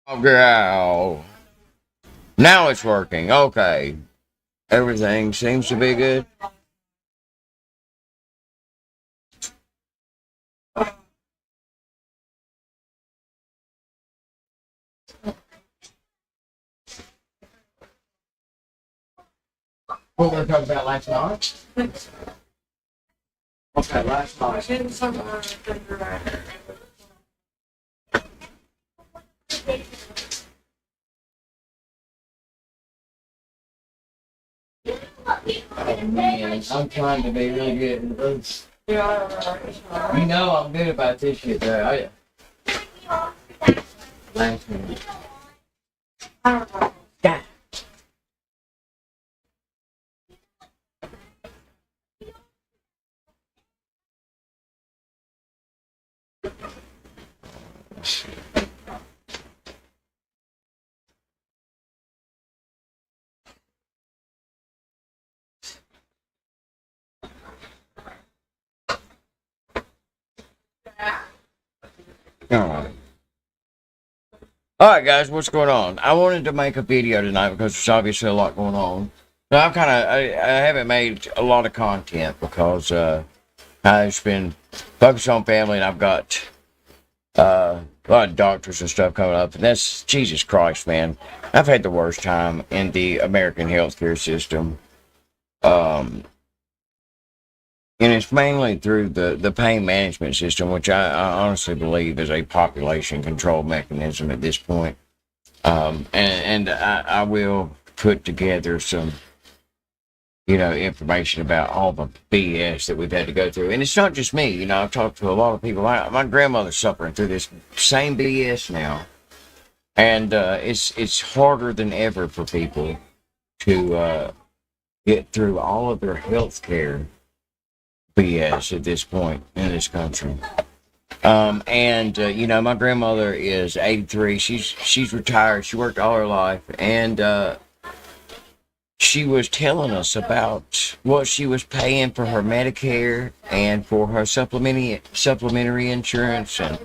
Oh, girl. Now it's working. Okay. Everything seems to be good. What were we talking about last night? Okay, last night. Oh, man, I'm trying to be really good in the boots. You know I'm good about this shit, though. Last minute. God. Alright guys, what's going on? I wanted to make a video tonight because there's obviously a lot going on. Now I haven't made a lot of content because I've been focused on family and I've got a lot of doctors and stuff coming up, and that's Jesus Christ, man. I've had the worst time in the American healthcare system. And it's mainly through the pain management system, which I honestly believe is a population control mechanism at this point. And I will put together some, information about all the BS that we've had to go through. And it's not just me, I've talked to a lot of people. My grandmother's suffering through this same BS now. And it's harder than ever for people to get through all of their health care BS at this point in this country. My grandmother is 83. She's retired. She worked all her life, and she was telling us about what she was paying for her Medicare and for her supplementary insurance and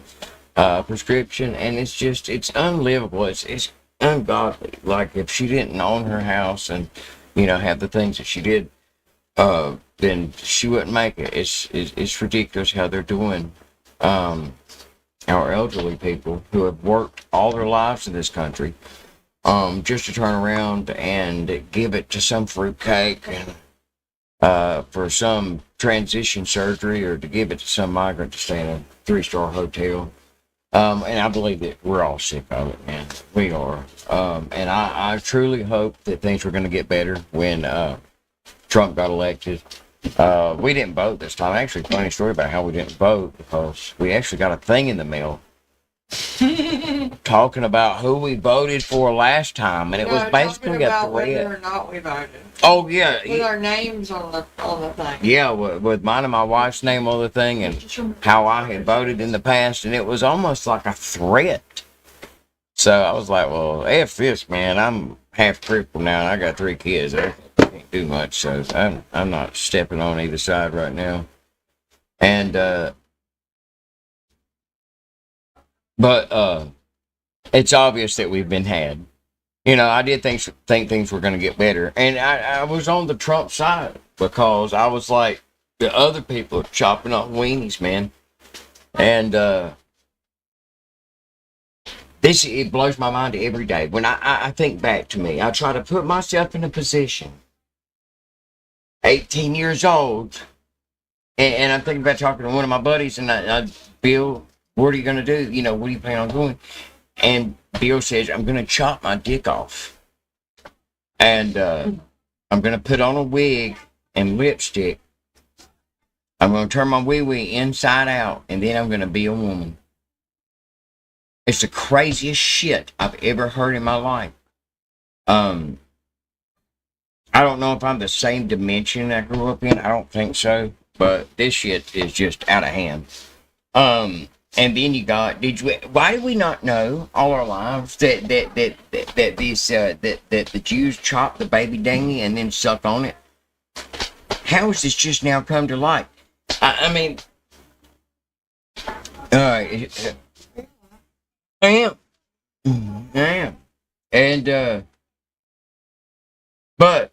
prescription, and it's unlivable. It's ungodly. Like, if she didn't own her house and have the things that she did, then she wouldn't make it. It's ridiculous how they're doing our elderly people who have worked all their lives in this country, just to turn around and give it to some fruitcake and for some transition surgery, or to give it to some migrant to stay in a 3-star hotel. And I believe that we're all sick of it, man. We are. And I truly hope that things are going to get better when Trump got elected. We didn't vote this time. Actually, funny story about how we didn't vote, because we actually got a thing in the mail talking about who we voted for last time, and it was basically a thread. Whether or not we voted. Oh yeah, with our names on the thing. Yeah, with mine and my wife's name on the thing, and how I had voted in the past, and it was almost like a threat. So I was like, well, F this, man. I'm half crippled now, and I got 3 kids. I can't do much, so I'm not stepping on either side right now. And but it's obvious that we've been had. I did think things were going to get better, and I was on the Trump side because I was like, the other people are chopping off weenies, man, and it blows my mind every day when I think back to me. I try to put myself in a position, 18 years old, and I'm thinking about talking to one of my buddies, and Bill, what are you going to do? What do you plan on doing? And Bill says, I'm going to chop my dick off. And I'm going to put on a wig and lipstick. I'm going to turn my wee-wee inside out, and then I'm going to be a woman. It's the craziest shit I've ever heard in my life. I don't know if I'm the same dimension I grew up in. I don't think so. But this shit is just out of hand. And then you got, why did we not know all our lives that the Jews chopped the baby dingy and then suck on it? How has this just now come to light? I mean, all right, I am. Yeah. And, but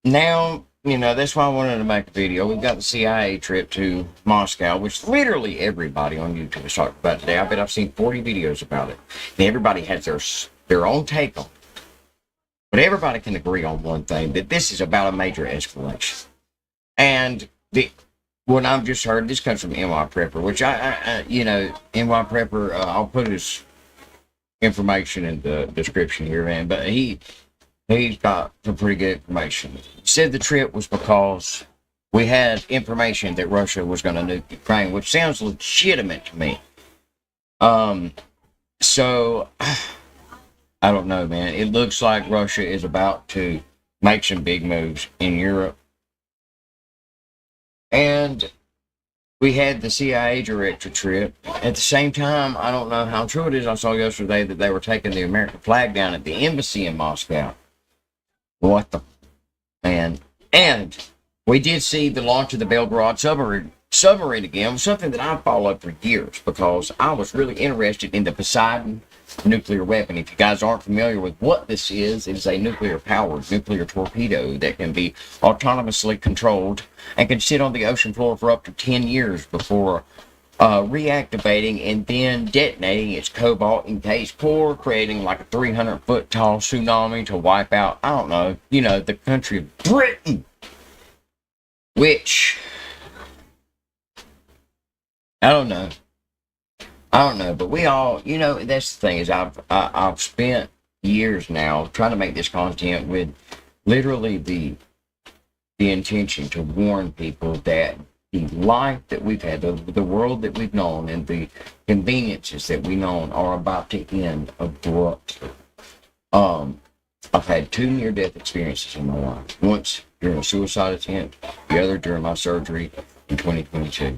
now, that's why I wanted to make a video. We've got the CIA trip to Moscow, which literally everybody on YouTube is talking about today. I bet I've seen 40 videos about it. And everybody has their own take on it. But everybody can agree on one thing, that this is about a major escalation. And what I've just heard, this comes from NY Prepper, which NY Prepper, I'll put his information in the description here, man. But he's got some pretty good information. He said the trip was because we had information that Russia was going to nuke Ukraine, which sounds legitimate to me. So I don't know, man. It looks like Russia is about to make some big moves in Europe. And we had the CIA director trip. At the same time, I don't know how true it is. I saw yesterday that they were taking the American flag down at the embassy in Moscow. What the man? And we did see the launch of the Belgrade submarine again, something that I've followed for years because I was really interested in the Poseidon nuclear weapon. If you guys aren't familiar with what this is, it is a nuclear-powered nuclear torpedo that can be autonomously controlled and can sit on the ocean floor for up to 10 years before reactivating and then detonating its cobalt encased core, creating like a 300-foot tall tsunami to wipe out, I don't know, the country of Britain, which, I don't know, but we all, that's the thing is I've spent years now trying to make this content with literally the intention to warn people that the life that we've had, the world that we've known, and the conveniences that we know are about to end abruptly. I've had 2 near-death experiences in my life. Once during a suicide attempt, the other during my surgery in 2022.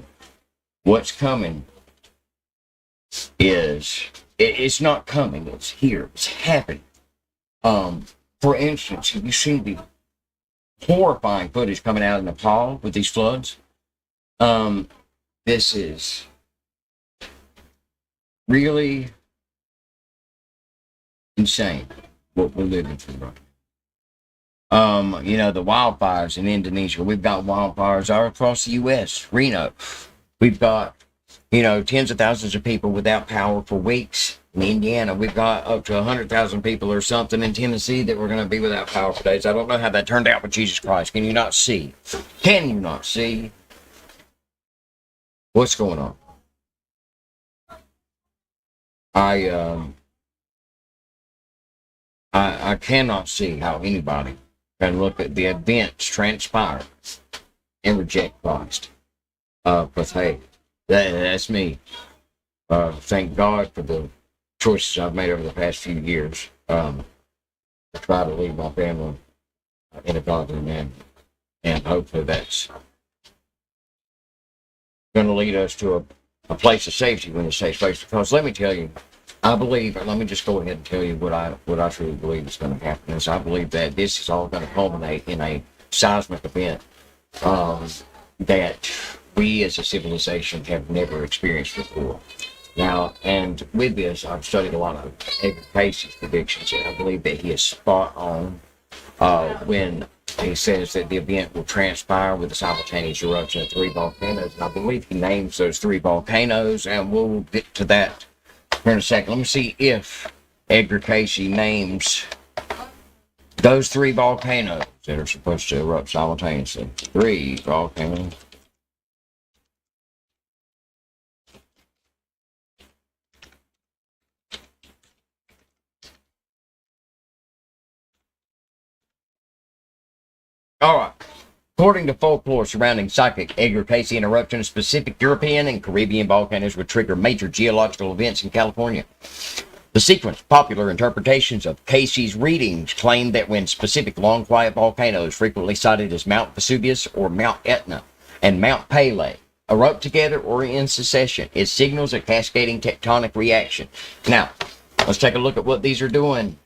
What's coming it's not coming, it's here, it's happening. For instance, have you seen the horrifying footage coming out of Nepal with these floods? This is really insane what we're living through right now. The wildfires in Indonesia. We've got wildfires all across the U.S. Reno. We've got, tens of thousands of people without power for weeks. In Indiana, we've got up to 100,000 people or something in Tennessee that we're going to be without power for days. I don't know how that turned out with Jesus Christ. Can you not see? Can you not see what's going on? I cannot see how anybody can look at the events transpire and reject Christ. But hey, that's me. Thank God for the choices I've made over the past few years to try to lead my family in a godly manner. And hopefully that's going to lead us to a place of safety when it's safe place. Because let me tell you, I believe, let me just go ahead and tell you what I truly believe is going to happen. Is I believe that this is all going to culminate in a seismic event that we as a civilization have never experienced before. Now, and with this, I've studied a lot of Edgar Cayce's predictions, and I believe that he is spot on when he says that the event will transpire with the simultaneous eruption of 3 volcanoes. And I believe he names those 3 volcanoes, and we'll get to that here in a second. Let me see if Edgar Cayce names those 3 volcanoes that are supposed to erupt simultaneously. 3 volcanoes. All right. According to folklore surrounding psychic Edgar Cayce, an eruption of specific European and Caribbean volcanoes would trigger major geological events in California. The sequence, popular interpretations of Cayce's readings claim that when specific long quiet volcanoes, frequently cited as Mount Vesuvius or Mount Etna and Mount Pelee, erupt together or in succession, it signals a cascading tectonic reaction. Now, let's take a look at what these are doing.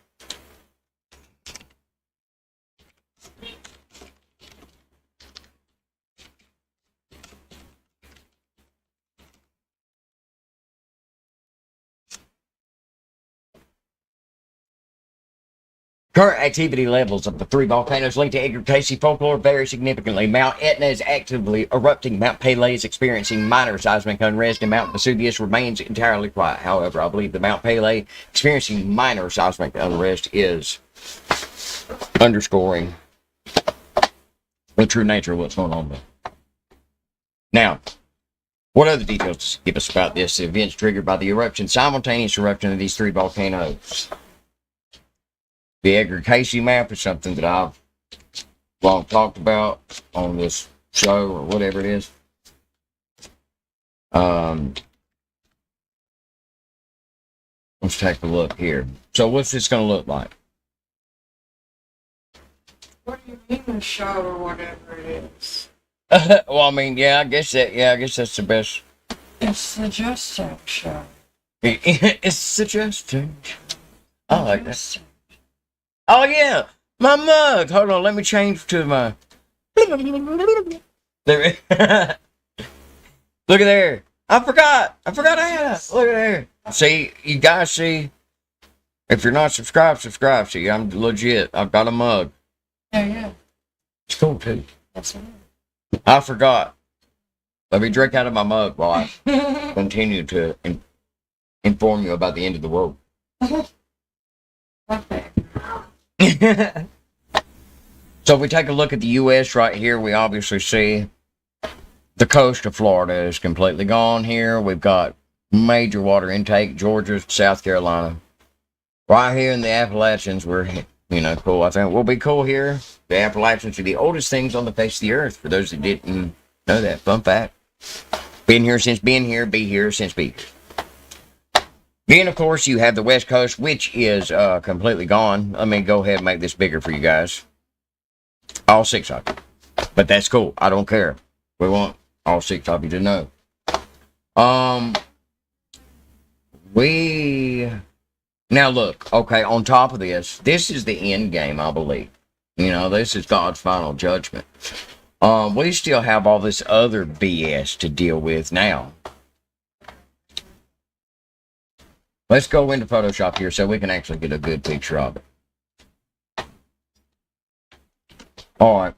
Current activity levels of the three volcanoes linked to Edgar Casey folklore vary significantly. Mount Etna is actively erupting. Mount Pelée is experiencing minor seismic unrest, and Mount Vesuvius remains entirely quiet. However, I believe the Mount Pelée experiencing minor seismic unrest is underscoring the true nature of what's going on there. Now, what other details does it give us about this? Events triggered by the simultaneous eruption of these three volcanoes. The Edgar Casey map is something that I've long talked about on this show or whatever it is. Let's take a look here. So what's this going to look like? What do you mean the show or whatever it is? Well, I mean, I guess that's the best. It's the Justang Show. It's suggesting. I like that. Oh yeah, my mug. Hold on, let me change to my. There. Look at there. I forgot Anna. Look at there. See, you guys see. If you're not subscribed, subscribe. See, I'm legit. I've got a mug. Yeah. It's cool too. That's it. I forgot. Let me drink out of my mug while I continue to inform you about the end of the world. Okay. So if we take a look at the U.S. right here, we obviously see the coast of Florida is completely gone here. We've got major water intake, Georgia, South Carolina. Right here in the Appalachians, we're, cool. I think we'll be cool here. The Appalachians are the oldest things on the face of the earth, for those that didn't know that. Fun fact. Been here since been here, be here since be here. Then, of course, you have the West Coast, which is completely gone. Let me go ahead and make this bigger for you guys. All six of you. But that's cool. I don't care. We want all six of you to know. Now look, okay, on top of this is the end game, I believe. This is God's final judgment. We still have all this other BS to deal with now. Let's go into Photoshop here so we can actually get a good picture of it. Alright.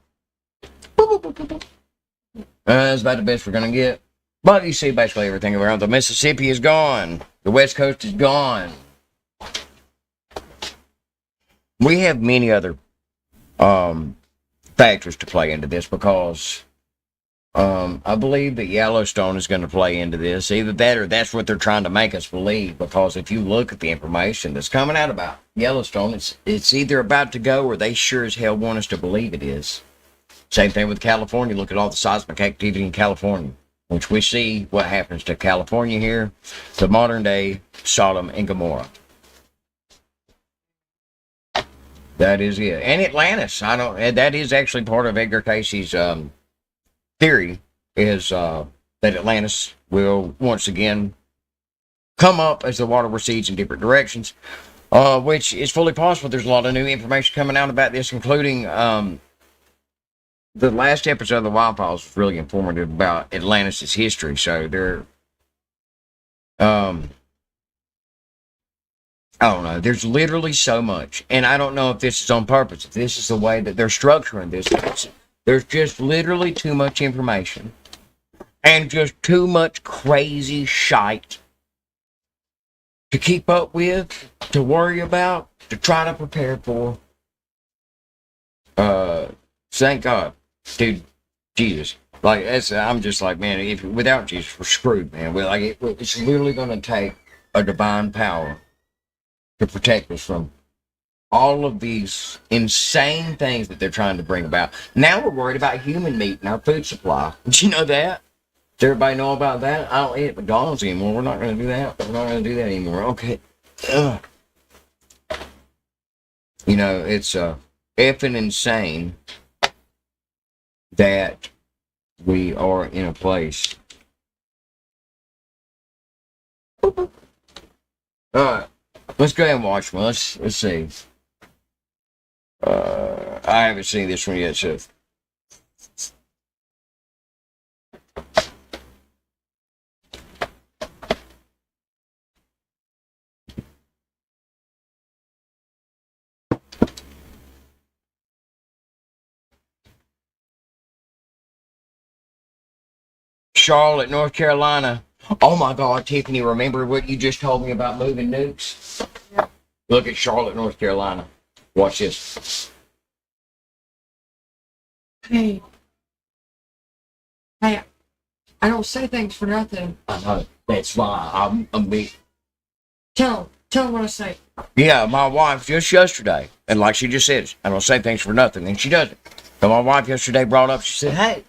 That's about the best we're going to get. But you see basically everything around. The Mississippi is gone. The West Coast is gone. We have many other factors to play into this because I believe that Yellowstone is going to play into this. Either that or that's what they're trying to make us believe, because if you look at the information that's coming out about Yellowstone, it's either about to go or they sure as hell want us to believe it is. Same thing with California. Look at all the seismic activity in California, which we see what happens to California here, the modern day Sodom and Gomorrah. That is it. And Atlantis. That is actually part of Edgar Casey's theory, is that Atlantis will once again come up as the water recedes in different directions, which is fully possible. There's a lot of new information coming out about this, including the last episode of the Wild Files was really informative about Atlantis' history. So they're I don't know. There's literally so much. And I don't know if this is on purpose, if this is the way that they're structuring this. There's just literally too much information. And just too much crazy shite to keep up with, to worry about, to try to prepare for. Thank God. Dude, Jesus. Like, I'm just like, man, without Jesus, we're screwed, man. It's literally going to take a divine power to protect us from all of these insane things that they're trying to bring about. Now we're worried about human meat in our food supply. Did you know that? Does everybody know about that? I don't eat at McDonald's anymore. We're not going to do that. We're not going to do that anymore. Okay. Ugh. It's effing insane that we are in a place. Alright. Let's go ahead and watch one. Let's see. I haven't seen this one yet, so. Charlotte, North Carolina. Oh my God, Tiffany, remember what you just told me about moving nukes? Yeah. Look at Charlotte, North Carolina. Watch this. Hey. Hey, I don't say things for nothing. I know. That's why I'm big. Tell him what I say. Yeah, my wife just yesterday, and like she just said, I don't say things for nothing, and she doesn't. So my wife yesterday brought up, she said, hey,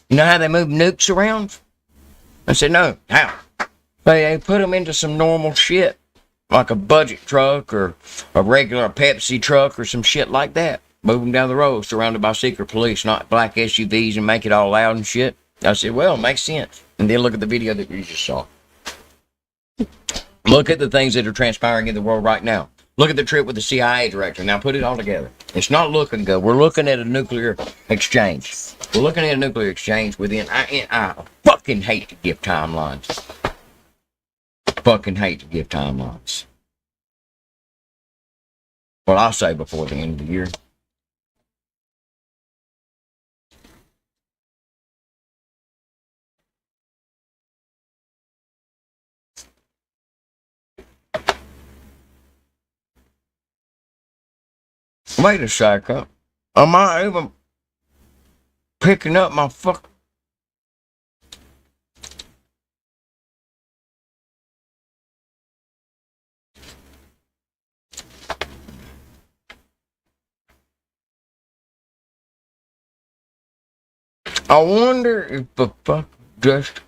you know how they move nukes around? I said, no, how? They put them into some normal shit, like a budget truck or a regular Pepsi truck or some shit like that. Move them down the road, surrounded by secret police, not black SUVs, and make it all loud and shit. I said, well, it makes sense. And then look at the video that you just saw. Look at the things that are transpiring in the world right now. Look at the trip with the CIA director. Now put it all together. It's not looking good. We're looking at a nuclear exchange. We're looking at a nuclear exchange within. I fucking hate to give timelines. Fucking hate to give timelines. Well, I'll say before the end of the year. Wait a second. Am I even picking up my fuck? I wonder if the fuck just.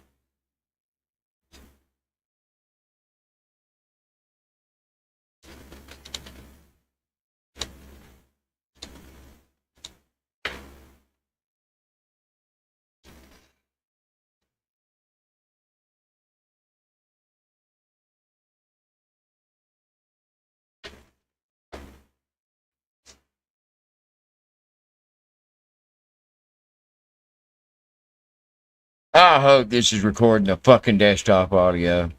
I hope this is recording the fucking desktop audio.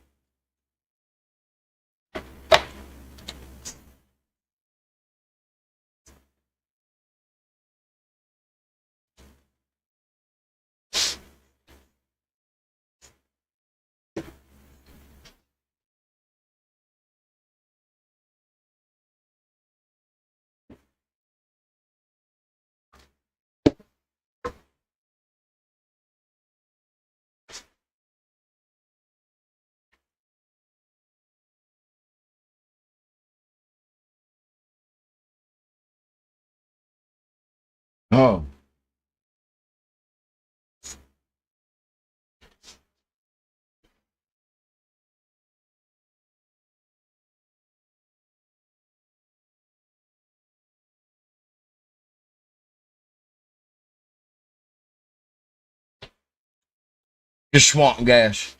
Oh. Just swamp gas.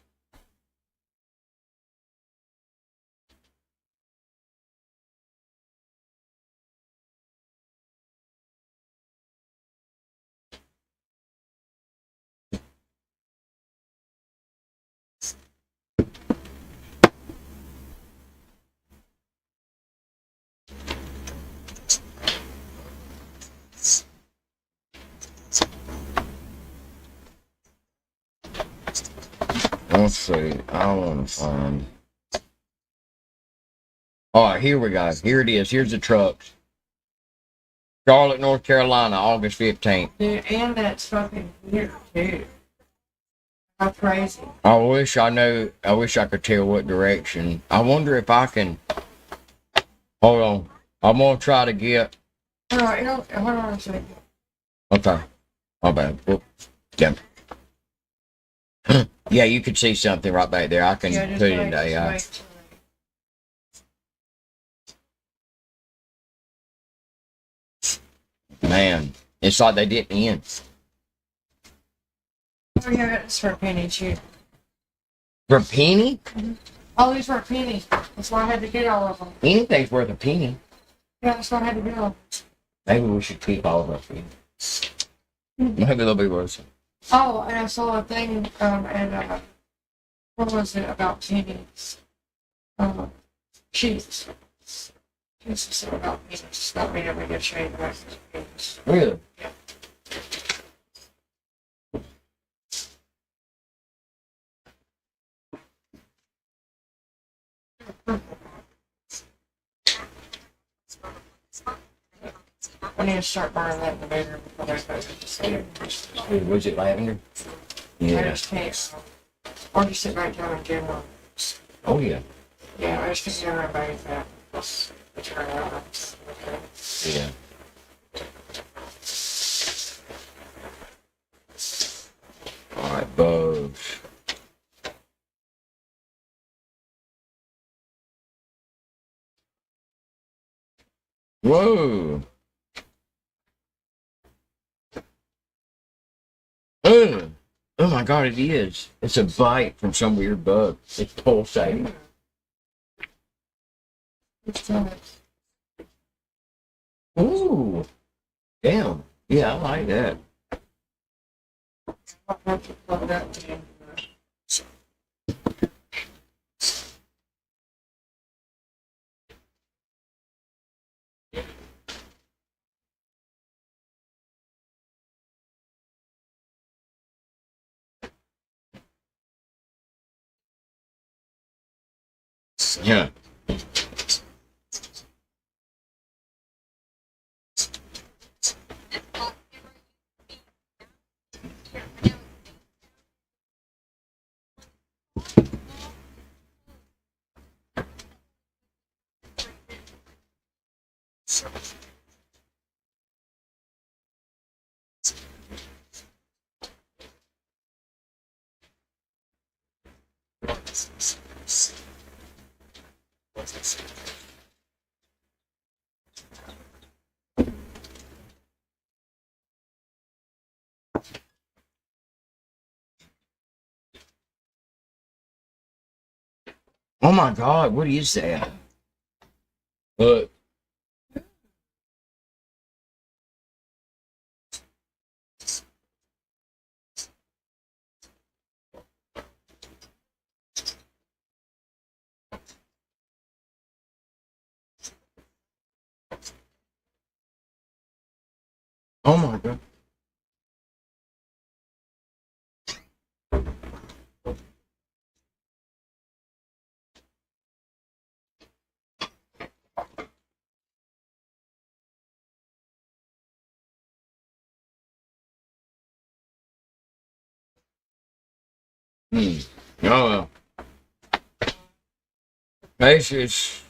Let's see. I want to find. All right, here we go. Here it is. Here's the trucks. Charlotte, North Carolina, August 15th. Dude, and that's fucking weird, too. How crazy. I wish I knew. I wish I could tell what direction. I wonder if I can. Hold on. I'm going to try to get. Alright, hold on a second. Okay. My bad. Whoop. Yeah. Yeah, you could see something right back there. I can Yeah, just put it wait, in AI. just wait. Man, it's like they didn't end. Oh, yeah, it's for a penny, too. For a penny? All these were pennies. That's why I had to get all of them. Anything's worth a penny. Yeah, that's why I had to get all of them. Maybe we should keep all of our pennies. Maybe they'll be worth it. Oh, and I saw a thing, and, what was it about pennies? Sheets. Sheets said about pennies. Not being able to get shade back to pennies. Really? Yeah. I need to start burning that in the bedroom before they go to sleep. Was it lavender? I Yeah. just can't. Or just sit back down and get one. Oh yeah. Yeah, I just can't get around bathe that. That's the turn out. Okay. Yeah. All right, bugs. Whoa. Ugh. Oh my God, it is. It's a bite from some weird bug. It's pulsating. It's done. Ooh. Damn. Yeah, I like that. I'll have to plug that in. Yeah. Oh my God, what is that? Look. Oh my God. Hmm. Oh well. It's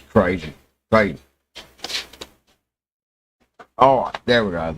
crazy. Crazy. Oh, there we go.